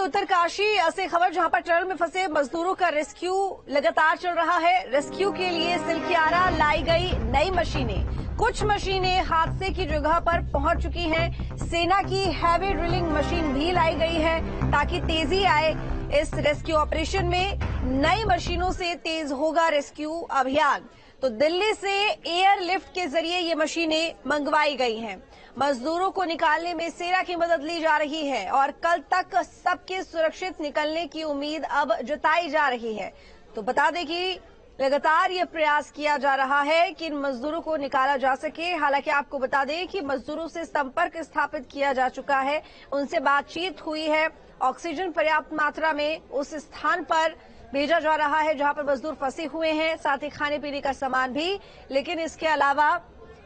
उत्तरकाशी से खबर, जहां पर टनल में फंसे मजदूरों का रेस्क्यू लगातार चल रहा है। रेस्क्यू के लिए सिलक्यारा लाई गई नई मशीनें, कुछ मशीनें हादसे की जगह पर पहुंच चुकी हैं। सेना की हैवी ड्रिलिंग मशीन भी लाई गई है ताकि तेजी आए इस रेस्क्यू ऑपरेशन में। नई मशीनों से तेज होगा रेस्क्यू अभियान। तो दिल्ली से एयरलिफ्ट के जरिए ये मशीनें मंगवाई गई हैं। मजदूरों को निकालने में सेना की मदद ली जा रही है और कल तक सबके सुरक्षित निकलने की उम्मीद अब जताई जा रही है। तो बता दें कि लगातार ये प्रयास किया जा रहा है कि इन मजदूरों को निकाला जा सके। हालांकि आपको बता दें कि मजदूरों से संपर्क स्थापित किया जा चुका है, उनसे बातचीत हुई है। ऑक्सीजन पर्याप्त मात्रा में उस स्थान पर भेजा जा रहा है जहां पर मजदूर फंसे हुए हैं, साथ ही खाने पीने का सामान भी। लेकिन इसके अलावा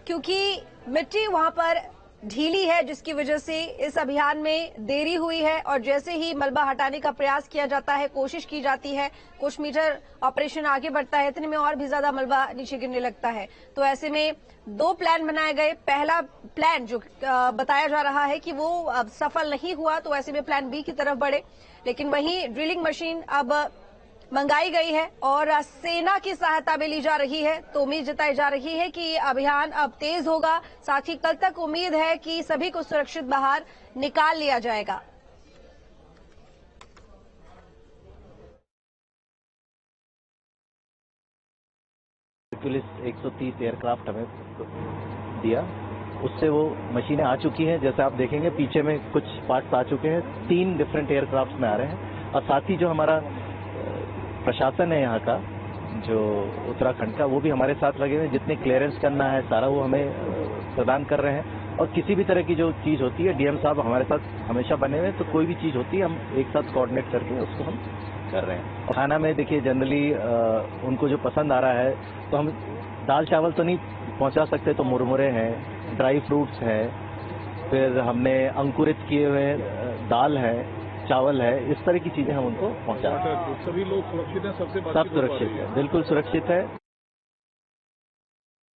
क्योंकि मिट्टी वहां पर ढीली है, जिसकी वजह से इस अभियान में देरी हुई है और जैसे ही मलबा हटाने का प्रयास किया जाता है, कोशिश की जाती है, कुछ मीटर ऑपरेशन आगे बढ़ता है, इतने में और भी ज्यादा मलबा नीचे गिरने लगता है। तो ऐसे में दो प्लान बनाए गए। पहला प्लान जो बताया जा रहा है कि वो अब सफल नहीं हुआ, तो ऐसे में प्लान बी की तरफ बढ़े। लेकिन वहीं ड्रिलिंग मशीन अब मंगाई गई है और सेना की सहायता भी ली जा रही है। तो उम्मीद जताई जा रही है कि अभियान अब तेज होगा। साथ ही कल तक उम्मीद है कि सभी को सुरक्षित बाहर निकाल लिया जाएगा। पुलिस 130 एयरक्राफ्ट हमें दिया, उससे वो मशीनें आ चुकी हैं। जैसे आप देखेंगे पीछे में कुछ पार्ट्स आ चुके हैं, 3 डिफरेंट एयरक्राफ्ट में आ रहे हैं। और साथ ही जो हमारा प्रशासन है यहाँ का, जो उत्तराखंड का, वो भी हमारे साथ लगे हुए हैं। जितने क्लियरेंस करना है सारा वो हमें प्रदान कर रहे हैं। और किसी भी तरह की जो चीज होती है, डीएम साहब हमारे साथ हमेशा बने हुए हैं। तो कोई भी चीज होती है हम एक साथ कोऑर्डिनेट करके उसको हम कर रहे हैं। और खाना में देखिए जनरली उनको जो पसंद आ रहा है, तो हम दाल चावल तो नहीं पहुंचा सकते, तो मुरमुरे हैं, ड्राई फ्रूट्स हैं, फिर हमने अंकुरित किए हुए दाल है, चावल है, इस तरह की चीजें हम उनको पहुंचा रहे हैं। सभी लोग सुरक्षित हैं, सब सुरक्षित है, बिल्कुल सुरक्षित है।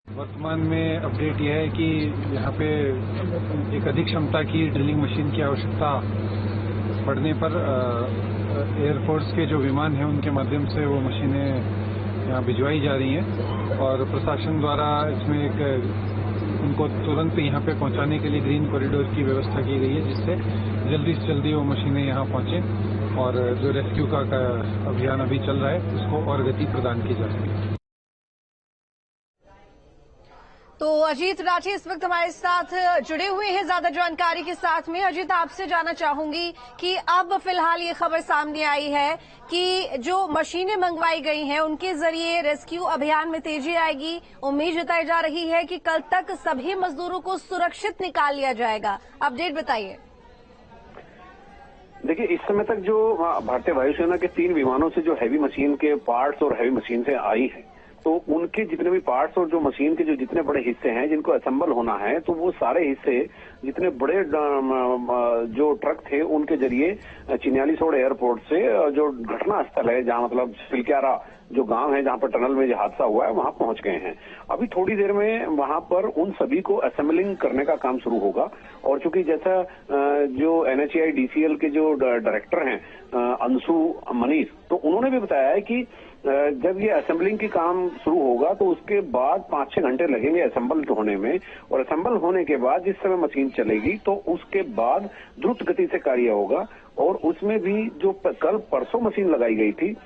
वर्तमान में अपडेट यह है कि यहाँ पे एक अधिक क्षमता की ड्रिलिंग मशीन की आवश्यकता पड़ने पर एयरफोर्स के जो विमान हैं उनके माध्यम से वो मशीनें यहाँ भिजवाई जा रही हैं। और प्रशासन द्वारा इसमें एक उनको तुरंत यहाँ पे पहुँचाने के लिए ग्रीन कॉरिडोर की व्यवस्था की गई है, जिससे जल्दी से जल्दी वो मशीनें यहाँ पहुँचें और जो रेस्क्यू का अभियान अभी चल रहा है उसको और गति प्रदान की जा सके। तो अजीत राठी इस वक्त हमारे साथ जुड़े हुए हैं ज्यादा जानकारी के साथ में। अजीत, आपसे जानना चाहूंगी कि अब फिलहाल ये खबर सामने आई है कि जो मशीनें मंगवाई गई हैं उनके जरिए रेस्क्यू अभियान में तेजी आएगी। उम्मीद जताई जा रही है कि कल तक सभी मजदूरों को सुरक्षित निकाल लिया जाएगा। अपडेट बताइए। देखिए, इस समय तक जो भारतीय वायुसेना के 3 विमानों से जो हैवी मशीन के पार्ट्स और हैवी मशीन से आई है, तो उनके जितने भी पार्ट्स और जो मशीन के जो जितने बड़े हिस्से हैं जिनको असेंबल होना है, तो वो सारे हिस्से जितने बड़े जो ट्रक थे उनके जरिए चिन्यालीसोड़ एयरपोर्ट से जो घटना स्थल है, जहां मतलब सिलक्यारा जो गांव है जहां पर टनल में जो हादसा हुआ है, वहां पहुंच गए हैं। अभी थोड़ी देर में वहां पर उन सभी को असेंबलिंग करने का काम शुरू होगा। और चूंकि जैसा जो NHAI DCL के जो डायरेक्टर हैं अंशु मनीष, तो उन्होंने भी बताया है कि जब ये असेंबलिंग की काम शुरू होगा तो उसके बाद 5-6 घंटे लगेंगे असेंबल होने में। और असेंबल होने के बाद जिस समय मशीन चलेगी तो उसके बाद द्रुत गति से कार्य होगा। और उसमें भी जो कल परसों मशीन लगाई गई थी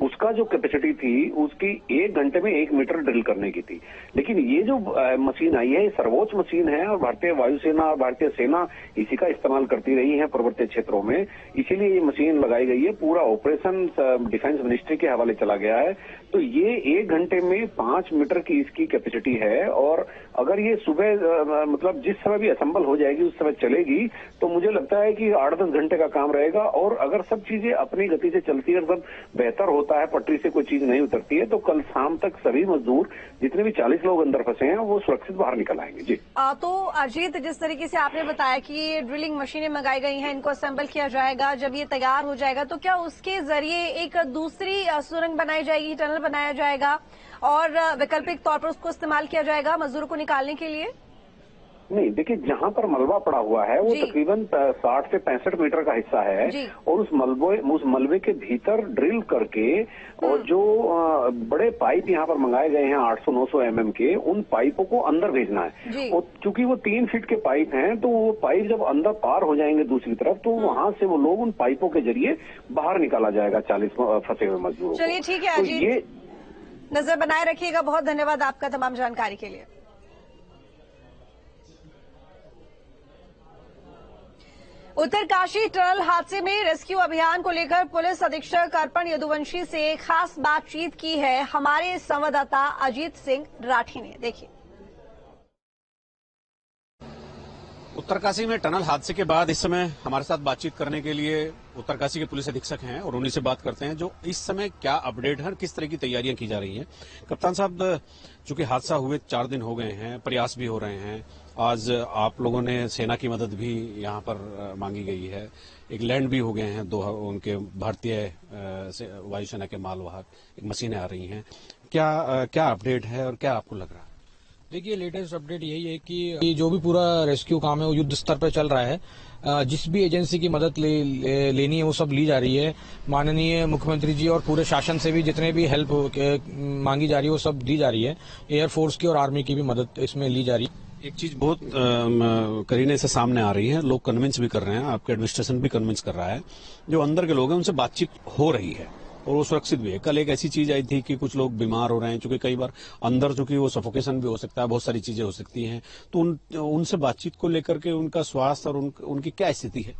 उसका जो कैपेसिटी थी उसकी 1 घंटे में 1 मीटर ड्रिल करने की थी। लेकिन ये जो मशीन आई है ये सर्वोच्च मशीन है और भारतीय वायुसेना और भारतीय सेना इसी का इस्तेमाल करती रही है पर्वतीय क्षेत्रों में, इसीलिए ये मशीन लगाई गई है। पूरा ऑपरेशन डिफेंस मिनिस्ट्री के हवाले चला गया है। तो ये 1 घंटे में 5 मीटर की इसकी कैपेसिटी है। और अगर ये सुबह मतलब जिस समय भी असेंबल हो जाएगी उस समय चलेगी, तो मुझे लगता है कि 8-10 घंटे का काम रहेगा। और अगर सब चीजें अपनी गति से चलती है, सब बेहतर होता है, पटरी से कोई चीज नहीं उतरती है, तो कल शाम तक सभी मजदूर जितने भी 40 लोग अंदर फंसे हैं वो सुरक्षित बाहर निकल आएंगे। जी तो अजीत, जिस तरीके से आपने बताया कि ये ड्रिलिंग मशीनें मंगाई गई हैं, इनको असेंबल किया जाएगा, जब ये तैयार हो जाएगा तो क्या उसके जरिए एक दूसरी सुरंग बनाई जाएगी, टनल बनाया जाएगा और वैकल्पिक तौर पर उसको इस्तेमाल किया जाएगा मजदूरों को निकालने के लिए? नहीं, देखिए जहां पर मलबा पड़ा हुआ है वो तकरीबन 60 से 65 मीटर का हिस्सा है और उस मलबे के भीतर ड्रिल करके और जो बड़े पाइप यहाँ पर मंगाए गए हैं 800-900 mm के, उन पाइपों को अंदर भेजना है। और चूंकि वो 3 फीट के पाइप हैं तो वो पाइप जब अंदर पार हो जाएंगे दूसरी तरफ तो वहां से वो लोग उन पाइपों के जरिए बाहर निकाला जाएगा 40 फंसे हुए मजदूरों को। चलिए ठीक है, ये नजर बनाए रखिएगा। बहुत धन्यवाद आपका तमाम जानकारी के लिए। उत्तरकाशी टनल हादसे में रेस्क्यू अभियान को लेकर पुलिस अधीक्षक अर्पण यदुवंशी से खास बातचीत की है हमारे संवाददाता अजीत सिंह राठी ने। देखिए, उत्तरकाशी में टनल हादसे के बाद इस समय हमारे साथ बातचीत करने के लिए उत्तरकाशी के पुलिस अधीक्षक हैं और उन्हीं से बात करते हैं जो इस समय क्या अपडेट है, किस तरह की तैयारियां की जा रही हैं। कप्तान साहब, चूंकि हादसा हुए 4 दिन हो गए हैं, प्रयास भी हो रहे हैं, आज आप लोगों ने सेना की मदद भी यहां पर मांगी गई है, एक लैंड भी हो गए हैं 2 उनके भारतीय वायुसेना के मालवाहक, एक मशीनें आ रही हैं, क्या अपडेट है और क्या आपको लग रहा है? देखिए, लेटेस्ट अपडेट यही है कि जो भी पूरा रेस्क्यू काम है वो युद्ध स्तर पर चल रहा है। जिस भी एजेंसी की मदद लेनी है वो सब ली जा रही है। माननीय मुख्यमंत्री जी और पूरे शासन से भी जितने भी हेल्प मांगी जा रही है वो सब दी जा रही है। एयरफोर्स की और आर्मी की भी मदद इसमें ली जा रही है। एक चीज बहुत करीने से सामने आ रही है, लोग कन्विंस भी कर रहे हैं, आपके एडमिनिस्ट्रेशन भी कन्विंस कर रहा है, जो अंदर के लोग हैं उनसे बातचीत हो रही है और वो सुरक्षित भी है। कल एक ऐसी चीज आई थी कि कुछ लोग बीमार हो रहे हैं, क्योंकि कई बार अंदर चूंकि वो सफोकेशन भी हो सकता है, बहुत सारी चीजें हो सकती हैं, तो उनसे बातचीत को लेकर के उनका स्वास्थ्य और उनकी क्या स्थिति है?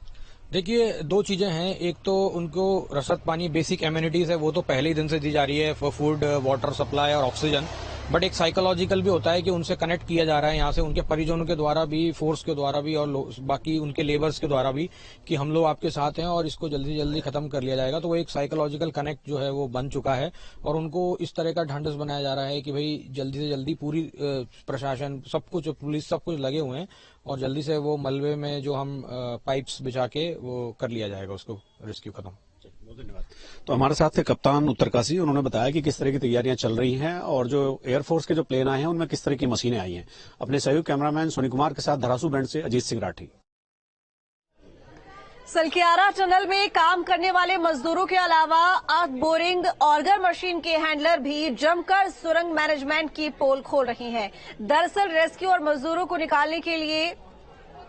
देखिए, 2 चीजें हैं। एक तो उनको रसद पानी, बेसिक एम्यूनिटीज है वो तो पहले ही दिन से दी जा रही है, फूड, वाटर सप्लाई और ऑक्सीजन। बट एक साइकोलॉजिकल भी होता है कि उनसे कनेक्ट किया जा रहा है यहाँ से, उनके परिजनों के द्वारा भी, फोर्स के द्वारा भी और बाकी उनके लेबर्स के द्वारा भी, कि हम लोग आपके साथ हैं और इसको जल्दी जल्दी खत्म कर लिया जाएगा। तो वो एक साइकोलॉजिकल कनेक्ट जो है वो बन चुका है और उनको इस तरह का ढांढस बनाया जा रहा है कि भाई जल्दी से जल्दी पूरी प्रशासन, सब कुछ, पुलिस, सब कुछ लगे हुए हैं और जल्दी से वो मलबे में जो हम पाइप्स बिछा के वो कर लिया जाएगा, उसको रेस्क्यू खत्म। बहुत धन्यवाद। तो हमारे साथ थे कप्तान उत्तरकाशी, उन्होंने बताया कि किस तरह की तैयारियां चल रही हैं और जो एयरफोर्स के जो प्लेन आए हैं उनमें किस तरह की मशीनें आई हैं। अपने सहयोगी कैमरामैन सोनी कुमार के साथ धरासू बैंड से अजीत सिंह राठी। सलकियारा टनल में काम करने वाले मजदूरों के अलावा अर्थ बोरिंग ऑर्गर मशीन के हैंडलर भी जमकर सुरंग मैनेजमेंट की पोल खोल रही हैं। दरअसल रेस्क्यू और मजदूरों को निकालने के लिए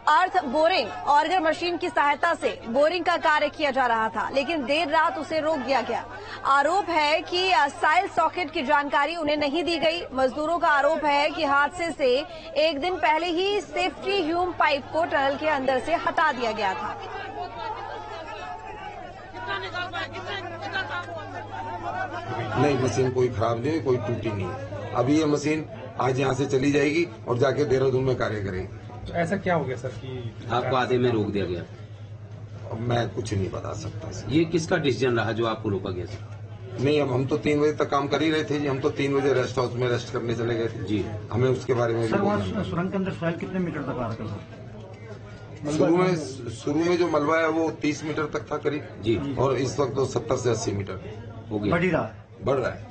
अर्थ बोरिंग ऑर्गर मशीन की सहायता से बोरिंग का कार्य किया जा रहा था, लेकिन देर रात उसे रोक दिया गया। आरोप है कि साइल सॉकेट की जानकारी उन्हें नहीं दी गई। मजदूरों का आरोप है कि हादसे से 1 दिन पहले ही सेफ्टी ह्यूम पाइप को टनल के अंदर से हटा दिया गया था। नहीं, मशीन कोई खराब नहीं, कोई टूटी नहीं। अभी ये मशीन आज यहाँ से चली जाएगी और जाके देहरादून में कार्य करेगी। तो ऐसा क्या हो गया सर कि आपको आधे में रोक दिया गया? मैं कुछ नहीं बता सकता सर। ये किसका डिसीजन रहा जो आपको रोका गया सर? नहीं, अब हम तो 3 बजे तक काम कर ही रहे थे जी। हम तो 3 बजे रेस्ट हाउस में रेस्ट करने चले गए थे जी। हमें उसके बारे में सर, वहाँ सुरंग के अंदर सॉइल कितने मीटर तक आ रहा था? शुरू में जो मलबा है वो 30 मीटर तक था करीब जी, और इस वक्त तो 70 से 80 मीटर हो गया, बढ़ रहा है।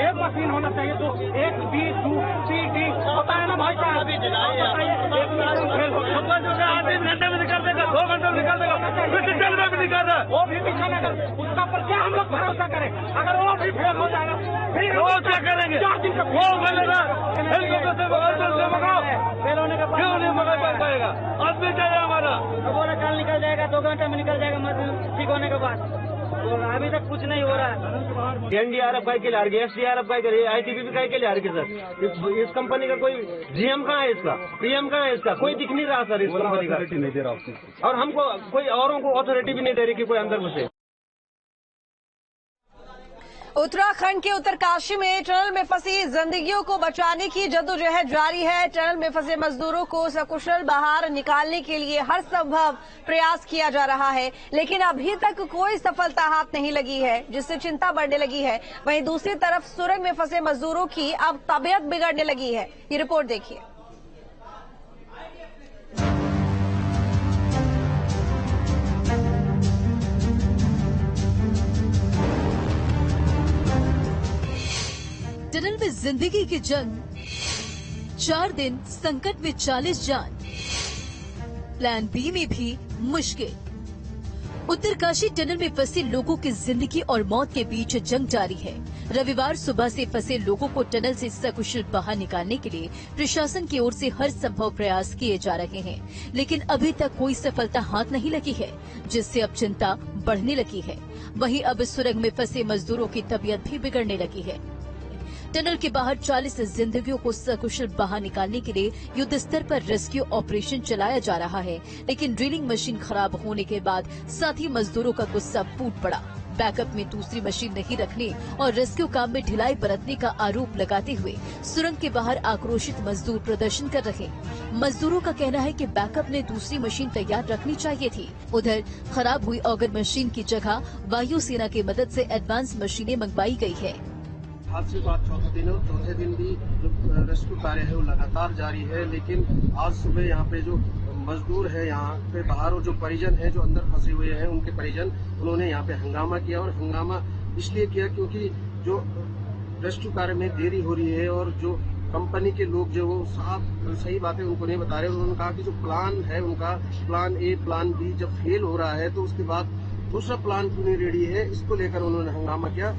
एक मशीन होना चाहिए तो 1 B 2 C D होता है ना भाई साहब। अभी घंटे में निकाल देगा, 2 घंटे में निकाल देगा, फिर डिटेल में भी निकाल देगा, वो भी निकालेगा। उसका पर क्या हम लोग भरोसा करें? अगर वो भी फेल हो जाएगा फिर वो क्या करेंगे? 4 दिन तक वो बोलेगा हेलीकॉप्टर से मंगाओ, फेल होने के बाद क्यों नहीं मंगा पाएगा? आदमी चाहिए हमारा, बोला कल निकल जाएगा, 2 घंटे में निकल जाएगा मशीन ठीक होने के बाद। तो अभी तक कुछ नहीं हो रहा है। एनडीआरएफ का के लिए आ रही है, एसडीआरएफ का के लिए, आईटीबीपी का के लिए आ रही है सर। इस कंपनी का कोई जीएम कहाँ है, इसका पीएम कहाँ है, इसका कोई दिख नहीं रहा सर। इस कंपनी का नहीं दे रहा और हमको कोई औरों को अथॉरिटी भी नहीं दे रही कि कोई अंदर घुसे। उत्तराखंड के उत्तरकाशी में टनल में फंसी जिंदगियों को बचाने की जद्दोजहद जारी है। टनल में फंसे मजदूरों को सकुशल बाहर निकालने के लिए हर संभव प्रयास किया जा रहा है, लेकिन अभी तक कोई सफलता हाथ नहीं लगी है, जिससे चिंता बढ़ने लगी है। वहीं दूसरी तरफ सुरंग में फंसे मजदूरों की अब तबीयत बिगड़ने लगी है। ये रिपोर्ट देखिए। टनल में जिंदगी की जंग, 4 दिन संकट में 40 जान, प्लान बी में भी मुश्किल। उत्तरकाशी टनल में फंसे लोगों की जिंदगी और मौत के बीच जंग जारी है। रविवार सुबह से फंसे लोगों को टनल से सकुशल बाहर निकालने के लिए प्रशासन की ओर से हर संभव प्रयास किए जा रहे हैं, लेकिन अभी तक कोई सफलता हाथ नहीं लगी है, जिससे अब चिंता बढ़ने लगी है। वहीं अब सुरंग में फंसे मजदूरों की तबीयत भी बिगड़ने लगी है। टनल के बाहर 40 जिंदगियों को सकुशल बाहर निकालने के लिए युद्ध स्तर पर रेस्क्यू ऑपरेशन चलाया जा रहा है, लेकिन ड्रिलिंग मशीन खराब होने के बाद साथी मजदूरों का गुस्सा फूट पड़ा। बैकअप में दूसरी मशीन नहीं रखने और रेस्क्यू काम में ढिलाई बरतने का आरोप लगाते हुए सुरंग के बाहर आक्रोशित मजदूर प्रदर्शन कर रहे। मजदूरों का कहना है कि बैकअप में दूसरी मशीन तैयार रखनी चाहिए थी। उधर खराब हुई ऑगर मशीन की जगह वायुसेना की मदद से एडवांस मशीनें मंगवाई गई है। आज से बात चौथे दिन भी जो रेस्क्यू कार्य है वो लगातार जारी है, लेकिन आज सुबह यहाँ पे जो मजदूर है यहाँ पे बाहर और जो परिजन है जो अंदर फंसे हुए हैं उनके परिजन, उन्होंने यहाँ पे हंगामा किया। और हंगामा इसलिए किया क्योंकि जो रेस्क्यू कार्य में देरी हो रही है और जो कंपनी के लोग जो वो साफ सही बातें उनको नहीं बता रहे। उन्होंने कहा कि जो प्लान है उनका, प्लान ए प्लान बी जब फेल हो रहा है तो उसके बाद दूसरा प्लान क्यों नहीं रेडी है, इसको लेकर उन्होंने हंगामा किया।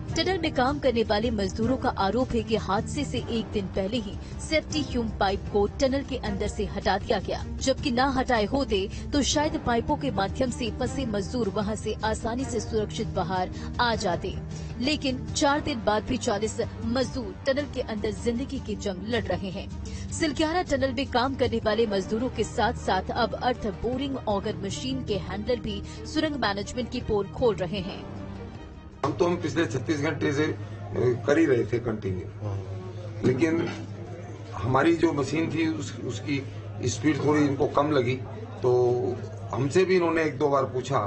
टनल में काम करने वाले मजदूरों का आरोप है कि हादसे से एक दिन पहले ही सेफ्टी ह्यूम पाइप को टनल के अंदर से हटा दिया गया, जबकि न हटाए होते तो शायद पाइपों के माध्यम से फंसे मजदूर वहां से आसानी से सुरक्षित बाहर आ जाते। लेकिन 4 दिन बाद भी 40 मजदूर टनल के अंदर जिंदगी की जंग लड़ रहे हैं। सिलक्यारा टनल में काम करने वाले मजदूरों के साथ साथ अब अर्थ बोरिंग ऑगर मशीन के हैंडलर भी सुरंग मैनेजमेंट की पोल खोल रहे हैं। हम पिछले 36 घंटे से कर ही रहे थे कंटिन्यू, लेकिन हमारी जो मशीन थी उसकी स्पीड थोड़ी इनको कम लगी, तो हमसे भी इन्होंने 1-2 बार पूछा।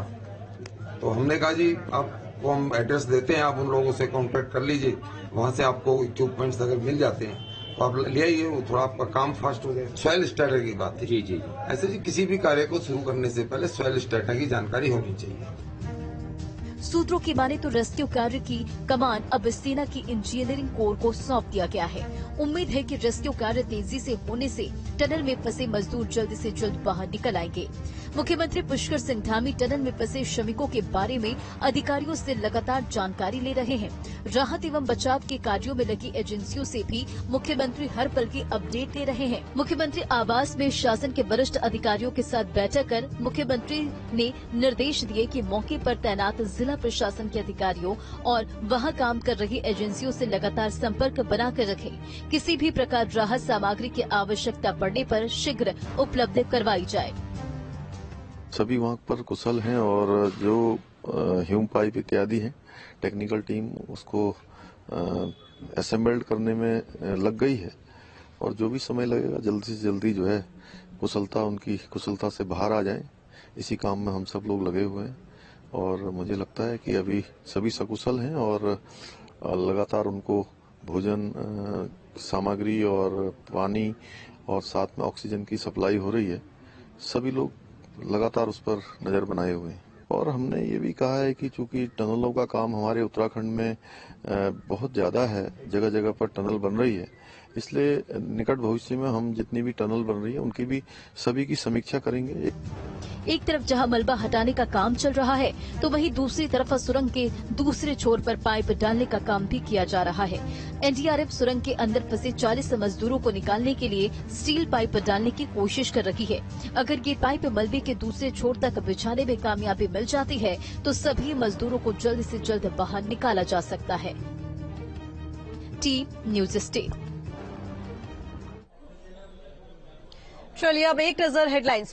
तो हमने कहा जी आपको हम एड्रेस देते हैं, आप उन लोगों से कॉन्टेक्ट कर लीजिए, वहां से आपको इक्विपमेंट्स अगर मिल जाते हैं तो आप ले आइए, वो थोड़ा आपका काम फास्ट हो जाए। सॉइल स्टेटस की बात है। जी ऐसे जी किसी भी कार्य को शुरू करने से पहले सॉइल स्टेटस की जानकारी होनी चाहिए। सूत्रों की माने तो रेस्क्यू कार्य की कमान अब सेना की इंजीनियरिंग कोर को सौंप दिया गया है। उम्मीद है कि रेस्क्यू कार्य तेजी से होने से टनल में फंसे मजदूर जल्द से जल्द बाहर निकल आएंगे। मुख्यमंत्री पुष्कर सिंह धामी टनल में फंसे श्रमिकों के बारे में अधिकारियों से लगातार जानकारी ले रहे हैं। राहत एवं बचाव के कार्यों में लगी एजेंसियों से भी मुख्यमंत्री हर पल की अपडेट ले रहे हैं। मुख्यमंत्री आवास में शासन के वरिष्ठ अधिकारियों के साथ बैठक कर मुख्यमंत्री ने निर्देश दिए कि मौके पर तैनात जिला प्रशासन के अधिकारियों और वहां काम कर रही एजेंसियों से लगातार संपर्क बनाकर रखें। किसी भी प्रकार राहत सामग्री की आवश्यकता पड़ने पर शीघ्र उपलब्ध करवाई जाए। सभी वहाँ पर कुशल हैं और जो ह्यूम पाइप इत्यादि हैं, टेक्निकल टीम उसको असेंबल्ड करने में लग गई है और जो भी समय लगेगा जल्दी से जल्दी जो है उनकी कुशलता से बाहर आ जाएं, इसी काम में हम सब लोग लगे हुए हैं। और मुझे लगता है कि अभी सभी सकुशल हैं और लगातार उनको भोजन सामग्री और पानी और साथ में ऑक्सीजन की सप्लाई हो रही है। सभी लोग लगातार उस पर नजर बनाए हुए हैं और हमने ये भी कहा है कि चूंकि टनलों का काम हमारे उत्तराखंड में बहुत ज्यादा है, जगह जगह पर टनल बन रही है, इसलिए निकट भविष्य में हम जितनी भी टनल बन रही है उनकी भी सभी की समीक्षा करेंगे। एक तरफ जहां मलबा हटाने का काम चल रहा है तो वहीं दूसरी तरफ सुरंग के दूसरे छोर पर पाइप डालने का काम भी किया जा रहा है। एनडीआरएफ सुरंग के अंदर फंसे 40 मजदूरों को निकालने के लिए स्टील पाइप डालने की कोशिश कर रही है। अगर ये पाइप मलबे के दूसरे छोर तक बिछाने में कामयाबी मिल जाती है तो सभी मजदूरों को जल्द से जल्द बाहर निकाला जा सकता है। Team news state. चलिए अब एक नजर हेडलाइंस